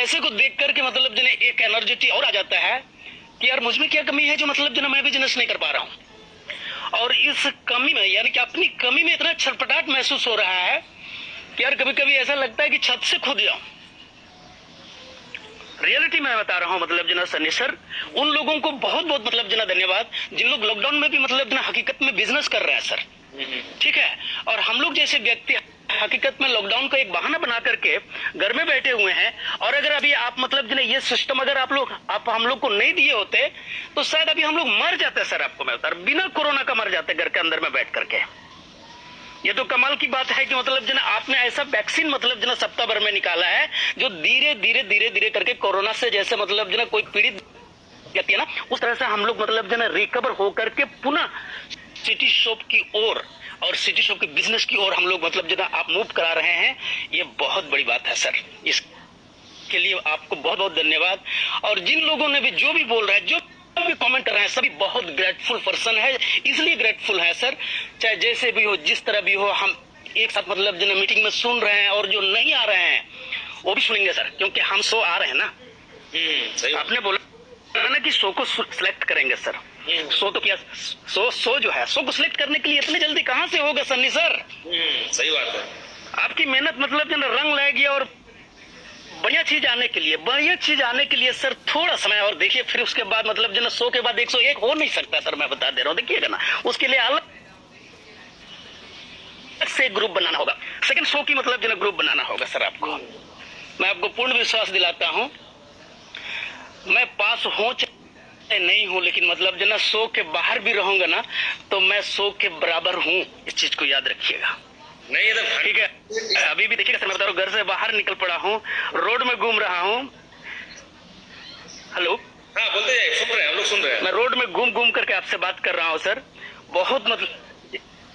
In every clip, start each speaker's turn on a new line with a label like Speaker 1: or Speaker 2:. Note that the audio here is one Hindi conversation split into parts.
Speaker 1: ऐसे को देख करके मतलब जो एक एनर्जेटी और आ जाता है कि यार मुझ में क्या कमी है जो मतलब जो मैं बिजनेस नहीं कर पा रहा हूँ। और इस कमी में यानी कि अपनी कमी में इतना छटपटाहट महसूस हो रहा है कि यार कभी कभी ऐसा लगता है कि छत से कूद जाऊं। रियलिटी मैं बता रहा हूँ मतलब जना सन्नी सर, उन लोगों को बहुत बहुत मतलब जना धन्यवाद जिन लोग लॉकडाउन में भी मतलब जना हकीकत में बिजनेस कर रहे हैं सर। ठीक है, और हम लोग जैसे व्यक्ति हकीकत में लॉकडाउन का एक बहाना बना करके घर में बैठे हुए हैं। और अगर अभी आप मतलब जना ये सिस्टम अगर आप हम लोग को नहीं दिए होते तो शायद अभी हम लोग मर जाते सर। आपको मैं बता रहा हूं, बिना कोरोना का मर जाते घर के अंदर में बैठ करके। ये तो कमाल की बात है कि मतलब जना आपने ऐसा वैक्सीन मतलब जना सप्ताह भर में निकाला है जो धीरे धीरे धीरे धीरे करके कोरोना से जैसे मतलब जना कोई पीड़ित व्यक्ति है ना, उस तरह से हम लोग मतलब जना रिकवर होकर के पुनः सिटी शॉप की ओर और सिटी शॉप के बिजनेस की ओर हम लोग मतलब जना आप मूव करा रहे हैं। ये बहुत बड़ी बात है सर, इसके लिए आपको बहुत बहुत धन्यवाद। और जिन लोगों ने भी जो भी बोल रहे हैं, जो भी कमेंट कर रहे हैं, सभी बहुत ग्रेटफुल पर्सन है। इसलिए ग्रेटफुल है सर, चाहे जैसे भी हो जिस तरह भी हो, हम एक साथ मतलब जो मीटिंग में सुन रहे हैं और जो नहीं आ रहे हैं वो भी सुनेंगे सर, क्योंकि हम 100 आ रहे हैं ना। सही आपने बोला ना कि 100 को सिलेक्ट करेंगे सर। 100 तो क्या 100 जो है 100 को सिलेक्ट करने के लिए इतनी जल्दी कहाँ से होगा सन्नी सर।
Speaker 2: सही बात है।
Speaker 1: आपकी मेहनत मतलब जो रंग लाएगी और बढ़िया चीज आने के लिए सर थोड़ा समय और देखिए। फिर उसके बाद मतलब जो 100 के बाद 101 हो नहीं सकता सर, मैं बता दे रहा हूँ। देखिएगा ना, उसके लिए अलग से ग्रुप बनाना होगा। सेकंड 100 की मतलब जो ग्रुप बनाना होगा सर आपको। मैं आपको पूर्ण विश्वास दिलाता हूँ, मैं पास हो चाहे नहीं हूँ, लेकिन मतलब जो 100 के बाहर भी रहूंगा ना तो मैं 100 के बराबर हूँ। इस चीज को याद रखिएगा।
Speaker 2: नहीं एकदम
Speaker 1: ठीक है। अभी भी देखिएगा सर, मैं बता रहा हूँ, घर से बाहर निकल पड़ा हूँ, रोड में घूम रहा हूँ। हेलो,
Speaker 2: हाँ बोलते जाइए, सुन रहे हैं, हम लोग सुन रहे हैं।
Speaker 1: मैं रोड में घूम घूम करके आपसे बात कर रहा हूँ सर। बहुत मतलब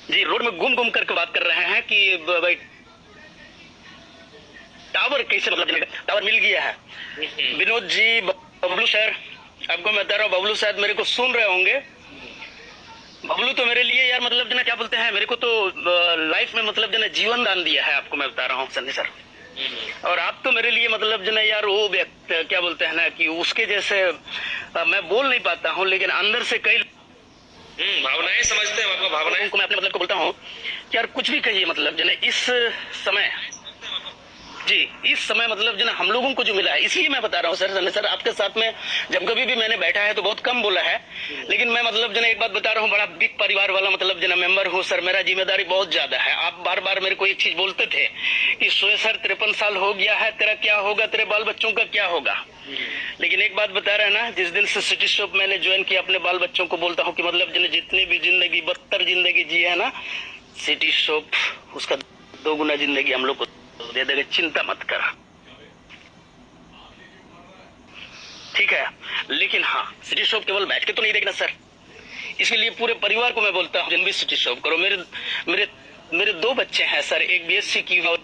Speaker 1: जी, रोड में घूम घूम करके बात कर रहे हैं कि भाई टावर कैसे मतलब टावर मिल गया है। विनोद जी, बबलू सर, आपको मैं बता रहा हूँ, बबलू शायद मेरे को सुन रहे होंगे। बबलू तो मेरे लिए यार मतलब जना क्या बोलते हैं, मेरे को तो लाइफ में मतलब जना जीवन दान दिया है। आपको मैं बता रहा हूँ सन्नी सर। और आप तो मेरे लिए मतलब जना यार वो व्यक्ति क्या बोलते हैं ना कि उसके जैसे मैं बोल नहीं पाता हूँ, लेकिन अंदर से कई
Speaker 2: भावनाएं समझते हैं, आपका भावनाएं
Speaker 1: को मैं अपने मतलब को बोलता हूँ कि यार कुछ भी कहिए मतलब जना इस समय जी, इस समय मतलब जो हम लोगों को जो मिला है, इसलिए मैं बता रहा हूँ सर। सर आपके साथ में जब कभी भी मैंने बैठा है तो बहुत कम बोला है, लेकिन मैं मतलब जो एक बात बता रहा हूँ, बड़ा बिग परिवार वाला मतलब जो मेंबर हूँ सर। मेरा जिम्मेदारी बहुत ज्यादा है। आप बार बार मेरे को एक चीज बोलते थे कि सर 53 साल हो गया है, तेरा क्या होगा, तेरे बाल बच्चों का क्या होगा। लेकिन एक बात बता रहे ना, जिस दिन से सिटी शॉप मैंने ज्वाइन किया, अपने बाल बच्चों को बोलता हूँ कि मतलब जितनी भी जिंदगी 72 जिंदगी जी है ना, सिटी शॉप उसका 2 गुना जिंदगी हम लोग को दे देगा, चिंता मत कर। ठीक है, लेकिन हाँ, सिटी शॉप केवल बैठ के तो नहीं देखना सर। इसके लिए पूरे परिवार को मैं बोलता हूँ जिन भी सिटी शॉप करो। मेरे 2 बच्चे हैं सर, एक बीएससी की और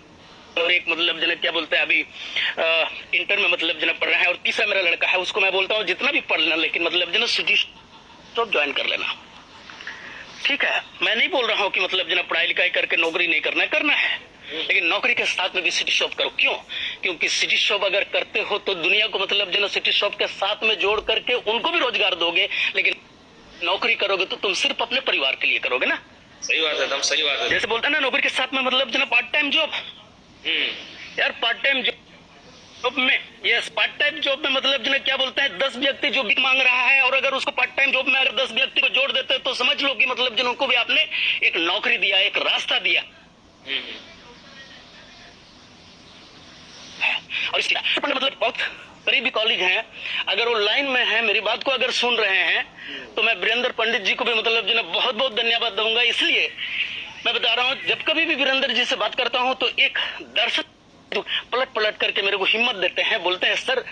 Speaker 1: एक मतलब जना क्या बोलते हैं अभी इंटर में मतलब जना पढ़ रहा है, और तीसरा मेरा लड़का है। उसको मैं बोलता हूँ जितना भी पढ़ लेना, लेकिन मतलब जना सिटी शॉप ज्वाइन कर लेना। ठीक है, मैं नहीं बोल रहा हूँ कि मतलब जना पढ़ाई लिखाई करके नौकरी नहीं करना है, लेकिन नौकरी के साथ में भी सिटी शॉप करो। क्यों? क्योंकि सिटी शॉप अगर करते हो तो दुनिया को मतलब जो सिटी शॉप के साथ में जोड़ करके उनको भी रोजगार दोगे। लेकिन नौकरी करोगे तो तुम सिर्फ अपने परिवार के लिए करोगे ना।
Speaker 2: सही बात है, एकदम सही बात है।
Speaker 1: जैसे बोलते हैं ना, नौकरी के साथ में मतलब जो पार्ट टाइम जॉब। यार पार्ट टाइम जॉब में, यस, पार्ट टाइम जॉब में मतलब जो क्या बोलते हैं 10 व्यक्ति जो भीख मांग रहा है, और अगर उसको पार्ट टाइम जॉब में अगर 10 व्यक्ति को जोड़ देते तो समझ लो कि मतलब जिनको भी आपने एक नौकरी दिया, एक रास्ता दिया। और इसलिए मतलब बहुत करीबी कॉलेज हैं, अगर वो लाइन में है, मेरी बात को अगर सुन रहे हैं, तो मैं वीरेंद्र पंडित जी को भी मतलब जो बहुत बहुत धन्यवाद दूंगा। इसलिए मैं बता रहा हूँ, जब कभी भी वीरेंद्र जी से बात करता हूँ तो एक दर्शक पलट पलट करके मेरे को हिम्मत देते हैं, बोलते हैं सर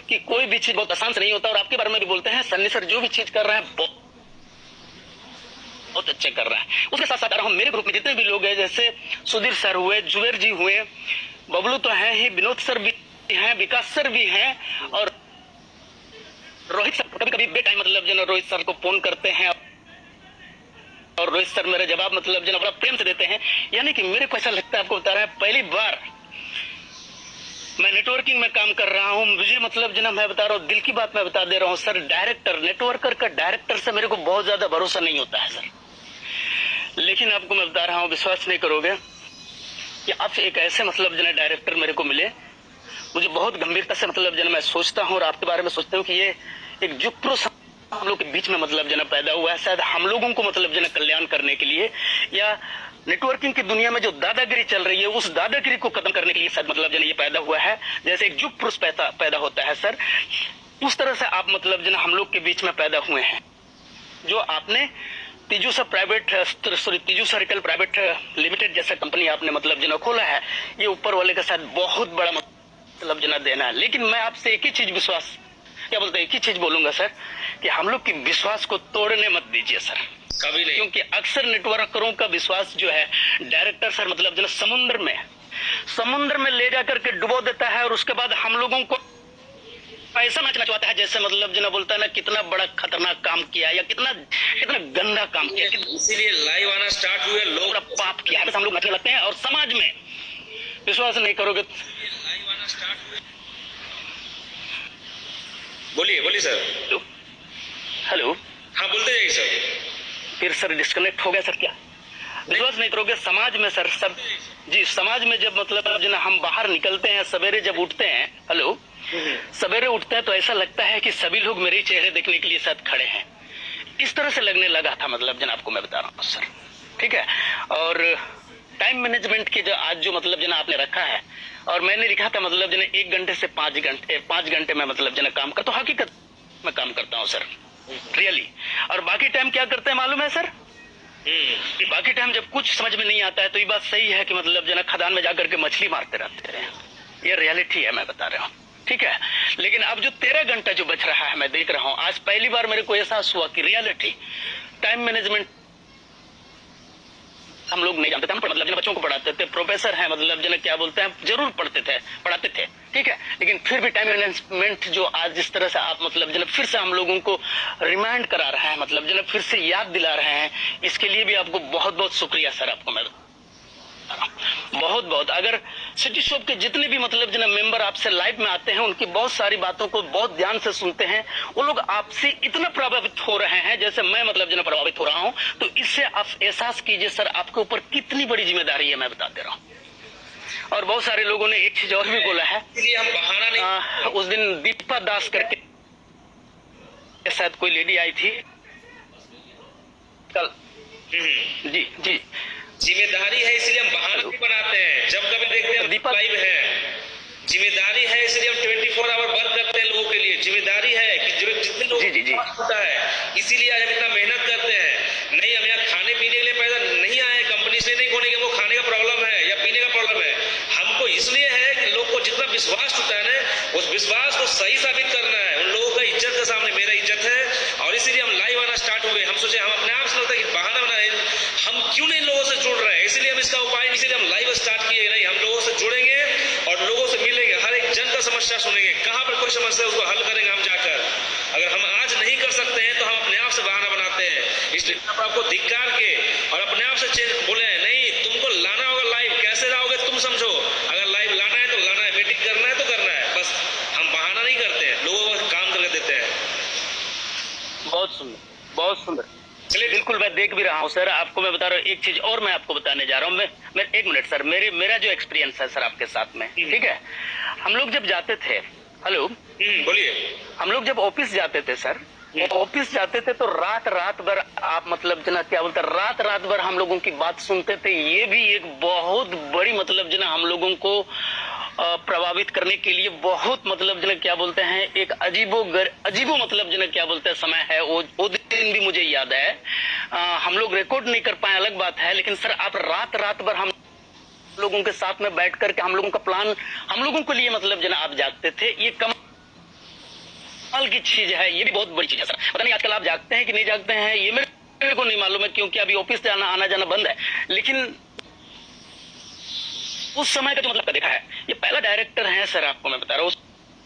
Speaker 1: कि कोई भी चीज बहुत आसान से नहीं होता। और आपके बारे में भी बोलते हैं, सन्नी सर जो भी चीज कर रहे हैं बहुत अच्छे कर रहा है। उसके साथ साथ मेरे ग्रुप में जितने भी लोग हैं, जैसे सुधीर सर हुए, जुबेर जी हुए, बबलू तो है ही, विनोद सर भी हैं, विकास सर भी हैं, और रोहित सर कभी कभी बे टाइम मतलब जो रोहित सर को फोन करते हैं, और रोहित सर मेरे जवाब मतलब जो बड़ा प्रेम से देते हैं। यानी कि मेरे को ऐसा लगता है, आपको बता रहे हैं, पहली बार मैं नेटवर्किंग में काम कर रहा हूँ, मुझे मतलब जो ना मैं बता रहा हूँ, दिल की बात मैं बता दे रहा हूँ सर, डायरेक्टर नेटवर्कर का डायरेक्टर से मेरे को बहुत ज्यादा भरोसा नहीं होता है सर। लेकिन आपको मैं बता रहा हूँ, विश्वास नहीं करोगे कि आप एक ऐसे मतलब जो ना डायरेक्टर मेरे को मिले, मुझे बहुत गंभीरता से मतलब जो ना मैं सोचता हूँ और आपके बारे में सोचता हूँ कि ये एक युग पुरुष हम लोग के बीच में मतलब जो ना पैदा हुआ है, शायद हम लोगों को मतलब जो ना कल्याण करने के लिए, या नेटवर्किंग की दुनिया में जो दादागिरी चल रही है उस दादागिरी को खत्म करने के लिए शायद मतलब जो ना ये पैदा हुआ है। जैसे एक युग पुरुष पैदा होता है सर, उस तरह से आप मतलब जो ना हम लोग के बीच में पैदा हुए हैं। जो आपने तीजू सर्कल प्राइवेट लिमिटेड जैसा कंपनी आपने मतलब जो ना खोला है, ये ऊपर वाले का शायद बहुत बड़ा मतलब जो ना देना है। लेकिन मैं आपसे एक ही चीज एक ही चीज बोलूंगा सर, कि हम लोग की विश्वास को तोड़ने मत दीजिए सर,
Speaker 2: कभी नहीं।
Speaker 1: क्योंकि अक्सर नेटवर्करों का विश्वास जो है डायरेक्टर सर मतलब जो ना समुद्र में ले जाकर के डुबो देता है, और उसके बाद हम लोगों को ऐसा नचवाता है जैसे मतलब जो ना बोलता है ना कितना बड़ा खतरनाक काम किया या कितना गंदा काम किया,
Speaker 2: इसीलिए लाइव आना स्टार्ट हुए, लोग
Speaker 1: बड़ा पाप किया है, हम लोग नचने लगते हैं और समाज में विश्वास नहीं करोगे।
Speaker 2: लाइव आना स्टार्ट हुए। बोलिए सर।
Speaker 1: हेलो,
Speaker 2: हाँ बोलते जाइए सर।
Speaker 1: फिर सर डिस्कनेक्ट हो गया सर, क्या विश्वास नहीं करोगे समाज में सर, सब जी समाज में जब मतलब जो ना हम बाहर निकलते हैं, सवेरे जब उठते हैं, हेलो, सवेरे उठते हैं तो ऐसा लगता है कि सभी लोग मेरे चेहरे देखने के लिए साथ खड़े हैं, इस तरह से लगने लगा था मतलब जन आपको मैं बता रहा हूँ सर, ठीक है। और टाइम मैनेजमेंट की जो आज जो मतलब जना आपने रखा है, और मैंने लिखा था मतलब जना 1 घंटे से 5 घंटे में मतलब जना काम करता हूँ, हकीकत में काम करता हूँ सर, रियली। और बाकी टाइम क्या करते हैं मालूम है सर, बाकी टाइम जब कुछ समझ में नहीं आता है तो ये बात सही है कि मतलब जना खदान में जाकर के मछली मारते रहते हैं, ये रियलिटी है मैं बता रहा हूँ, ठीक है। लेकिन अब जो 13 घंटा जो बच रहा है मैं देख रहा हूँ, आज पहली बार मेरे को एहसास हुआ कि रियलिटी टाइम मैनेजमेंट हम लोग नहीं जानते थे। हम मतलब बच्चों को पढ़ाते थे, प्रोफेसर हैं मतलब जन क्या बोलते हैं, जरूर पढ़ाते थे, ठीक है। लेकिन फिर भी टाइम मैनेजमेंट जो आज जिस तरह से आप मतलब जन फिर से हम लोगों को रिमाइंड करा रहे हैं, मतलब जन फिर से याद दिला रहे हैं, इसके लिए भी आपको बहुत बहुत शुक्रिया सर, आपको मैं बहुत बहुत। अगर सिटी शॉप के जितने भी मतलब जना मेंबर आपसे लाइव में आते हैं, उनकी बहुत सारी बातों को बहुत ध्यान से सुनते हैं, वो लोग आपसे इतना प्रभावित हो रहे हैं जैसे मैं मतलब जना प्रभावित हो रहा हूं। तो इससे आप एहसास कीजिए सर, आपके ऊपर कितनी बड़ी जिम्मेदारी है, मैं बता दे रहा हूं। और बहुत सारे लोगों ने एक चीज और भी बोला है,
Speaker 2: इसलिए हम बहाना नहीं।
Speaker 1: उस दिन दीपा दास करके शायद कोई लेडी आई थी कल, जी
Speaker 2: जिम्मेदारी है इसलिए हम बहाना नहीं बनाते हैं, जब कभी देखते हैं
Speaker 1: दीपक
Speaker 2: लाइव है, जिम्मेदारी है इसलिए हम 24 आवर वर्क करते हैं लोगों के लिए, जिम्मेदारी है कि जो जितने लोग होता है, इसीलिए आज हम इतना मेहनत करते हैं। नहीं, हम यहाँ खाने पीने के लिए पैदा नहीं आए, कंपनी से नहीं खोलेंगे, वो खाने का प्रॉब्लम है या पीने का प्रॉब्लम है, हमको इसलिए है कि लोग को जितना विश्वास टूटा है ना, उस विश्वास को सही साबित करना है, उन लोगों का इज्जत के सामने मेरा इज्जत है, और इसीलिए हम लाइव आना स्टार्ट हुए। हम सोचे, हम अपने आप से लगता है कि बहाना बना रहे, हम क्यों नहीं लोगों से जुड़ रहे हैं, इसलिए हम इसका उपाय, इसीलिए हम लाइव स्टार्ट किए। नहीं, हम लोगों से जुड़ेंगे और लोगों से मिलेंगे, हर एक जन का समस्या सुनेंगे, कहां पर कोई समस्या है उसको हल करेंगे हम जाकर। अगर हम आज नहीं कर सकते हैं तो हम अपने आप से बहाना बनाते हैं, इसलिए आपको धिक्कार के और अपने आप से बोले नहीं, तुमको लाना होगा लाइव, कैसे लाओगे तुम समझो, अगर लाइव लाना है तो लाना है, मीटिंग करना है तो करना है, बस हम बहाना नहीं करते हैं, लोगों को काम करके देते हैं।
Speaker 1: बहुत सुंदर, बहुत सुंदर। चलिए, बिल्कुल मैं देख भी रहा हूँ सर, आपको मैं बता रहा हूँ एक चीज और मैं आपको बताने जा रहा हूँ। मैं 1 मिनट सर, मेरा जो एक्सपीरियंस है सर आपके साथ में, ठीक है। हम लोग जब जाते थे, हेलो,
Speaker 2: बोलिए,
Speaker 1: हम लोग जब ऑफिस जाते थे सर, ऑफिस जाते थे तो रात भर आप मतलब जना क्या बोलते, रात भर हम लोगों की बात सुनते थे। ये भी एक बहुत बड़ी मतलब जना हम लोगों को प्रभावित करने के लिए बहुत मतलब जना क्या बोलते हैं, एक अजीबो मतलब जना क्या बोलते हैं समय है। वो दिन भी मुझे याद है। हम लोग रिकॉर्ड नहीं कर पाए, अलग बात है, लेकिन सर आप रात भर हम लोगों के साथ में बैठ करके हम लोगों का प्लान हम लोगों के लिए मतलब जना आप जागते थे। ये कमाल की चीज है, ये भी बहुत बड़ी चीज है सर। पता नहीं आजकल आप जागते हैं कि नहीं जागते हैं, ये मेरे को नहीं मालूम है, क्योंकि अभी ऑफिस से आना जाना बंद है। लेकिन उस समय का जो मतलब देखा है, ये पहला डायरेक्टर है सर, आपको मैं बता रहा हूँ।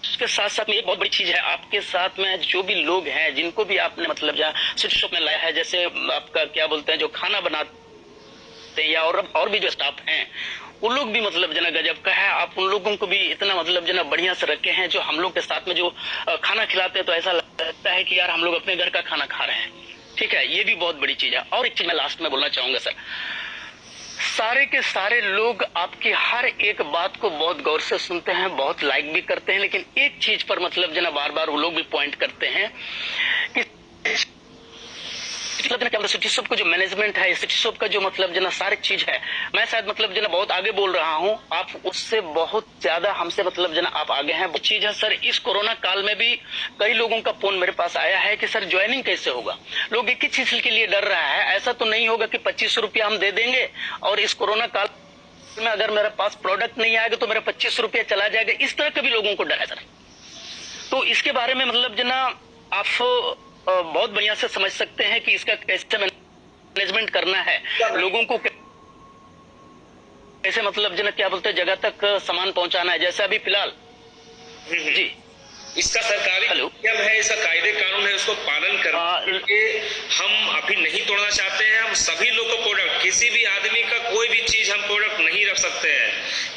Speaker 1: उसके साथ साथ में एक बहुत बड़ी चीज है, आपके साथ में जो भी लोग हैं, जिनको भी आपने मतलब जहाँ सिटी शॉप में लाया है, जैसे आपका क्या बोलते हैं जो खाना बनाते हैं या और भी जो स्टाफ हैं, उन लोग भी मतलब जना गजब का है। आप उन लोगों को भी इतना मतलब जना बढ़िया से रखे हैं, जो हम लोग के साथ में जो खाना खिलाते हैं तो ऐसा लगता है कि यार हम लोग अपने घर का खाना खा रहे हैं। ठीक है, ये भी बहुत बड़ी चीज है। और एक चीज मैं लास्ट में बोलना चाहूंगा सर, सारे के सारे लोग आपकी हर एक बात को बहुत गौर से सुनते हैं, बहुत लाइक भी करते हैं, लेकिन एक चीज पर मतलब जना बार बार वो लोग भी पॉइंट करते हैं कि मतलब सिटी शॉप का जो मैनेजमेंट है, सिटी शॉप का जो मतलब जना सारी चीज है, मैं शायद मतलब जना बहुत आगे बोल रहा हूं, आप उससे बहुत ज्यादा हमसे मतलब जना आप आगे हैं। वो चीज है सर, इस कोरोना काल में भी कई लोगों का फोन मेरे पास आया है कि सर ज्वाइनिंग कैसे होगा। लोग एक ही चीज के लिए डर रहा है, ऐसा तो नहीं होगा कि 25 रुपया हम दे देंगे और इस कोरोना काल में अगर मेरे पास प्रोडक्ट नहीं आएगा तो मेरा 25 रुपया चला जाएगा। इस तरह के भी लोगों को डर है सर। तो इसके बारे में मतलब जना आप बहुत बढ़िया से समझ सकते हैं कि इसका कैसे मैनेजमेंट करना है, लोगों को कैसे मतलब जना क्या बोलते हैं जगह तक सामान पहुंचाना है। जैसे अभी फिलहाल जी
Speaker 2: इसका सरकारी नियम है, इसका कायदे कानून है, उसको पालन करने के हम अभी नहीं तोड़ना चाहते हैं। हम सभी लोग को प्रोडक्ट, किसी भी आदमी का कोई भी चीज हम प्रोडक्ट नहीं रख सकते हैं।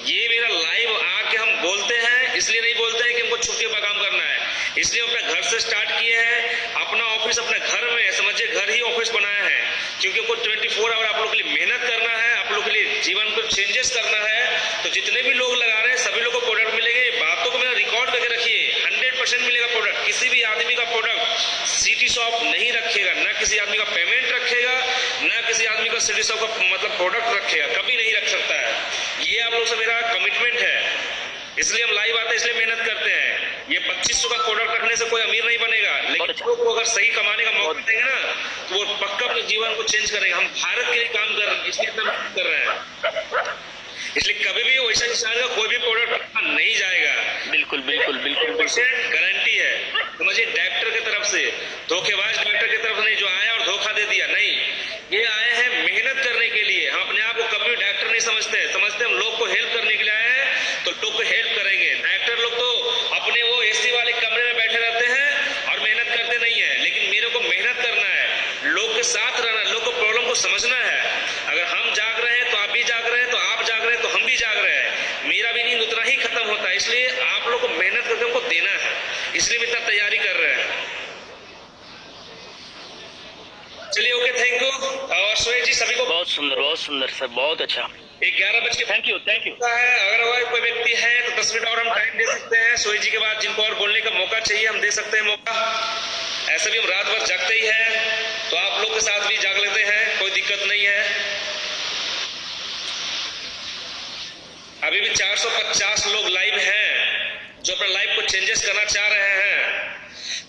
Speaker 2: ये मेरा लाइव आके हम बोलते हैं, इसलिए नहीं बोलते हैं कि हमको छुप के काम करना है, इसलिए अपने घर से स्टार्ट किए हैं। अपना ऑफिस अपने घर में समझिए, घर ही ऑफिस बनाया है, क्योंकि हमको 24 आवर आप लोग के लिए मेहनत करना है, आप लोग के लिए जीवन को चेंजेस करना है। तो जितने भी लोग लगा रहे हैं सभी लोग को प्रोडक्ट मिलेंगे। बातों को मेरा रिकॉर्ड करके रखिए, 100% मिलेगा प्रोडक्ट। किसी भी आदमी का प्रोडक्ट सिटी शॉप नहीं रखेगा, ना किसी आदमी का पेमेंट रखेगा, ना किसी आदमी का सिटी शॉप का मतलब प्रोडक्ट रखेगा, कभी नहीं रख सकता है। ये आप लोग से मेरा कमिटमेंट है, इसलिए हम लाइव आते हैं, इसलिए मेहनत करते हैं। ये 2500 का प्रोडक्ट रखने से कोई अमीर नहीं बनेगा, लेकिन लोग को अगर सही कमाने का मौका देंगे ना तो वो पक्का अपने जीवन को चेंज करेंगे। हम भारत के लिए काम कर रहे हैं, इसलिए इतना मेहनत कर रहे हैं, इसलिए कभी भी वैसा इंसान का कोई भी प्रोडक्ट नहीं जाएगा।
Speaker 1: बिल्कुल बिल्कुल बिल्कुल
Speaker 2: गारंटी है। समझिए, डॉक्टर की तरफ से, धोखेबाज डॉक्टर की तरफ नहीं जो आया और धोखा दे दिया, नहीं, ये आए हैं मेहनत करने के लिए। हम अपने आप को कभी डॉक्टर नहीं समझते, समझते हम लोग को हेल्प करने के लिए आए हैं, तो लोग को हेल्प करेंगे। डॉक्टर लोग तो अपने वो एसी वाले कमरे में बैठे रहते हैं और मेहनत करते नहीं है, लेकिन मेरे को मेहनत करना है, लोग के साथ रहना, लोग को प्रॉब्लम को समझना है। अगर हम जाग रहे हैं तो आप भी जाग रहे हैं, तो आप जाग रहे हैं तो हम भी जाग रहे हैं, मेरा भी नींद उतना ही खत्म होता है। इसलिए आप लोग को मेहनत करके हमको देना है, इसलिए हम इतना तैयारी कर रहे हैं। चलिए, ओके, थैंक यू। और सोहेल जी सभी को
Speaker 1: बहुत सुंदर सर, बहुत अच्छा।
Speaker 2: 11 बजे
Speaker 1: थैंक यू
Speaker 2: है। अगर कोई व्यक्ति है तो 10 मिनट और हम टाइम दे सकते हैं। सोहेल जी के बाद जिनको और बोलने का मौका चाहिए हम दे सकते हैं मौका। ऐसे भी हम रात भर जागते ही हैं, तो आप लोग के साथ भी जाग लेते हैं, कोई दिक्कत नहीं है। अभी भी 450 लोग लाइव हैं जो अपना लाइफ को चेंजेस करना चाह रहे हैं।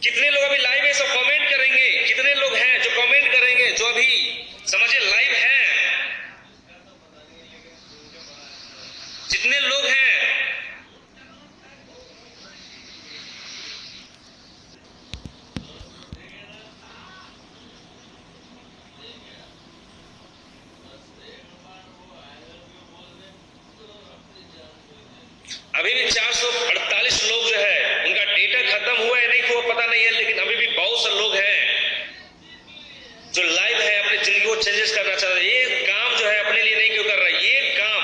Speaker 2: कितने लोग अभी लाइव है, सब कमेंट करेंगे। कितने लोग हैं जो कमेंट करेंगे, जो अभी समझिए लाइव हैं? जितने लोग हैं अभी भी 448 लोग जो है उनका डेटा खत्म हुआ है नहीं हुआ पता नहीं है, लेकिन अभी भी बहुत से लोग हैं जो लाइव है, अपनी जिंदगी को चेंजेस करना चाह रहे हैं। ये काम जो है अपने लिए नहीं क्यों कर रहा है, ये काम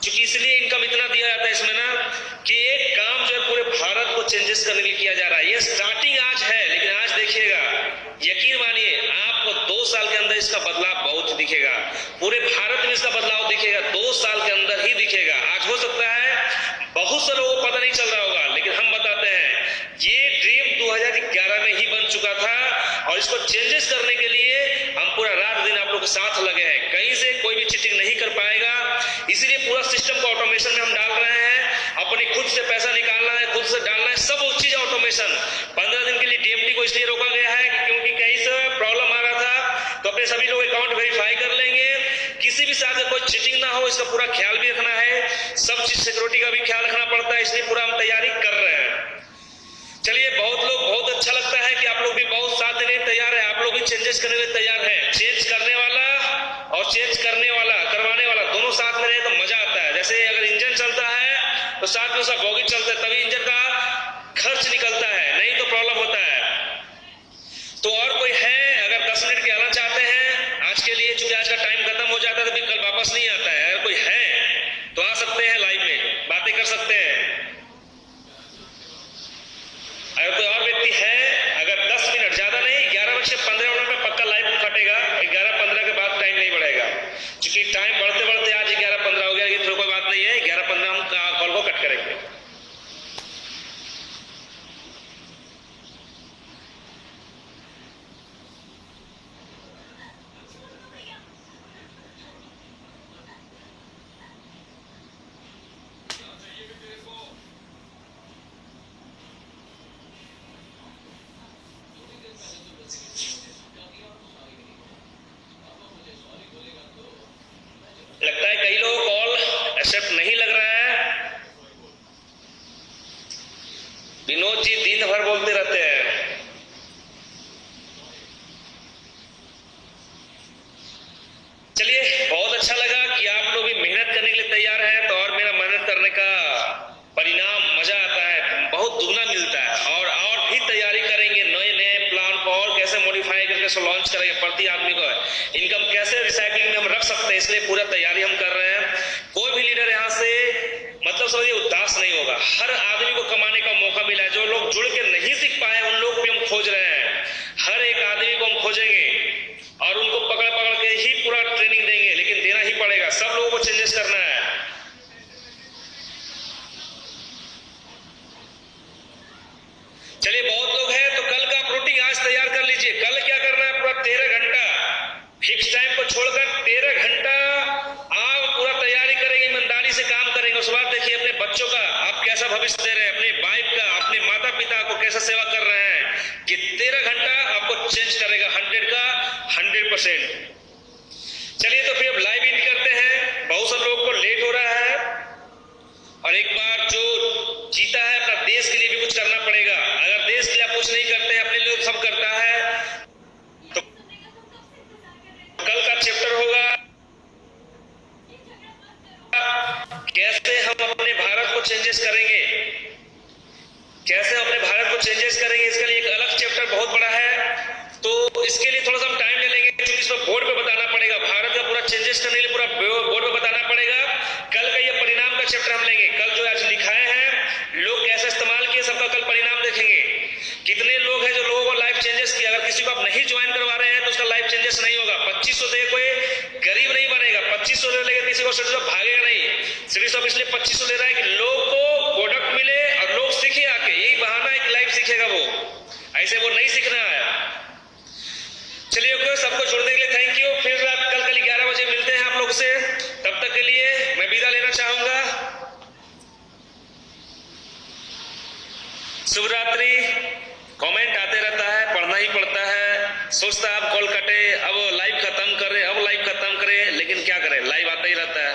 Speaker 2: क्योंकि इसलिए इनकम इतना दिया जाता है इसमें ना, कि ये काम जो है पूरे भारत को चेंजेस करने के लिए किया जा रहा है। ये स्टार्टिंग आज है, लेकिन आज देखिएगा, यकीन मानिए आपको 2 साल के अंदर इसका बदलाव बहुत दिखेगा। पूरे भारत में इसका बदलाव दिखेगा, 2 साल के अंदर ही दिखेगा। आज हो सकता है बहुत से लोगों को पता नहीं चल रहा होगा, लेकिन हम बताते हैं ये ड्रीम 2011 में ही बन चुका था, और इसको चेंजेस करने के लिए हम पूरा रात दिन आप लोग के साथ लगे हैं। कहीं से कोई भी चीटिंग नहीं कर पाएगा, इसीलिए पूरा सिस्टम को ऑटोमेशन में हम डाल रहे हैं। अपने खुद से पैसा निकालना है, खुद से डालना है, सब वो चीज ऑटोमेशन। 15 दिन के लिए डीएमटी को इसलिए रोका गया है क्योंकि कहीं से प्रॉब्लम आ रहा था, तो अपने सभी लोग अकाउंट वेरीफाई कर लेंगे, किसी भी साथ कोई चीटिंग ना हो, इसका पूरा ख्याल भी रखना है। सब चीज सिक्योरिटी का भी ख्याल रखना पड़ता है, इसलिए पूरा हम तैयारी कर रहे हैं। चलिए, बहुत अच्छा लगता है कि आप लोग भी बहुत साथ देने तैयार है, आप लोग भी चेंजेस करने के लिए तैयार है। चेंज करने वाला और चेंज करने वाला, करवाने वाला दोनों साथ में रहे तो मजा आता है। जैसे अगर इंजन चलता है तो साथ में उसका बोगी चलता है, तभी इंजन का खर्च निकलता है, नहीं तो प्रॉब्लम होता है। तो और कोई है अगर 10 मिनट के आना चाहते हैं आज के लिए, चूंकि आज का टाइम खत्म हो जाता है तो फिर कल वापस नहीं आता है, अगर कोई है तो अभी है, अगर 10 मिनट ज्यादा नहीं 11 बजे 15 मिनट में पक्का लाइव कटेगा। 11:15 के बाद टाइम नहीं बढ़ेगा, क्योंकि टाइम बढ़ते बढ़ते आज 11:15 हो गया, लेकिन फिर कोई बात नहीं है, 11:15 हम कॉल को कट करेंगे। लगता है कई लोग कॉल एक्सेप्ट नहीं लग रहा है। विनोद जी दिन भर बोलते रहते हैं। चलिए, बहुत अच्छा लगा कि आप लोग भी मेहनत करने के लिए तैयार हैं, तो और मेरा मेहनत करने का परिणाम मजा आता है, बहुत दुगना मिलता है। और भी तैयारी करेंगे, नए नए प्लान को और कैसे मॉडिफाई करके लॉन्च करेंगे, प्रति आदमी को इनकम कैसे रिसाइकलिंग में हम रख सकते हैं, इसलिए पूरा तैयारी हम कर रहे हैं। कोई भी लीडर यहाँ से मतलब समझिए उदास नहीं होगा, हर आदमी को कमाने का मौका मिला है। जो लोग जुड़ के नहीं सीख पाए उन लोग भी हम खोज रहे हैं, हर एक आदमी को हम खोजेंगे और उनको पकड़ पकड़ के ही पूरा ट्रेनिंग देंगे, लेकिन देना ही पड़ेगा, सब लोगों को चेंजेस करना है। चलिए, बहुत लोग हैं तो कल का रूटीन आज तैयार कर लीजिए। कल क्या करना है, पूरा 13 घंटा फिक्स टाइम को छोड़कर 13 घंटा आप पूरा तैयारी करेंगे, ईमानदारी से काम करेंगे। उस बात देखिए अपने बच्चों का आप कैसा भविष्य दे रहे हैं, अपने वाइफ का, अपने माता पिता को कैसा सेवा कर रहे हैं, कि 13 घंटा आपको चेंज करेगा 100 का 100%। चलिए, तो फिर अब लाइव इन करते हैं, बहुत सारे लोगों को लेट हो रहा है, और एक बार जो जीता है अपना देश के लिए भी कुछ करना पड़ेगा। अगर देश के लिए आप कुछ नहीं करते, अपने लिए सब करता है, तो कल का चैप्टर होगा कैसे हम अपने भारत को चेंजेस करेंगे, कैसे हम अपने भारत को चेंजेस करेंगे। इसके लिए एक अलग चैप्टर बहुत बड़ा है, तो इसके लिए थोड़ा सा हम टाइम ले लेंगे, क्योंकि इसमें बोर्ड पे बताना पड़ेगा, भारत का पूरा चेंजेस करने के लिए पूरा बोर्ड पे बताना पड़ेगा। कल का ये परिणाम का चैप्टर हम लेंगे, कल जो आज लिखाए हैं लोग कैसे इस्तेमाल किए, सबका कल परिणाम देखेंगे। कितने लोग हैं जो लोगों को लाइफ चेंजेस किया, अगर किसी को आप नहीं ज्वाइन करवा रहे हैं तो उसका लाइफ चेंजेस नहीं होगा। 2500 दे कोई गरीब नहीं बनेगा, 2500 दे लेगा किसी को सिटी भागेगा नहीं। सिटी ऑफ इसलिए 2500 दे रहा है कि लोग को प्रोडक्ट मिले और लोग सीखे आके, यही बहाना है कि लाइफ सीखेगा वो, ऐसे वो नहीं सीखना है। चलिए, ओके, सबको जुड़ने के लिए थैंक यू। फिर रात कल 11 बजे मिलते हैं आप लोग से, तब तक के लिए मैं विदा लेना चाहूंगा। शुभ रात्रि। कमेंट आते रहता है, पढ़ना ही पड़ता है, सोचता है अब कॉल कटे, अब लाइव खत्म करे, लेकिन क्या करें, लाइव आता ही रहता है।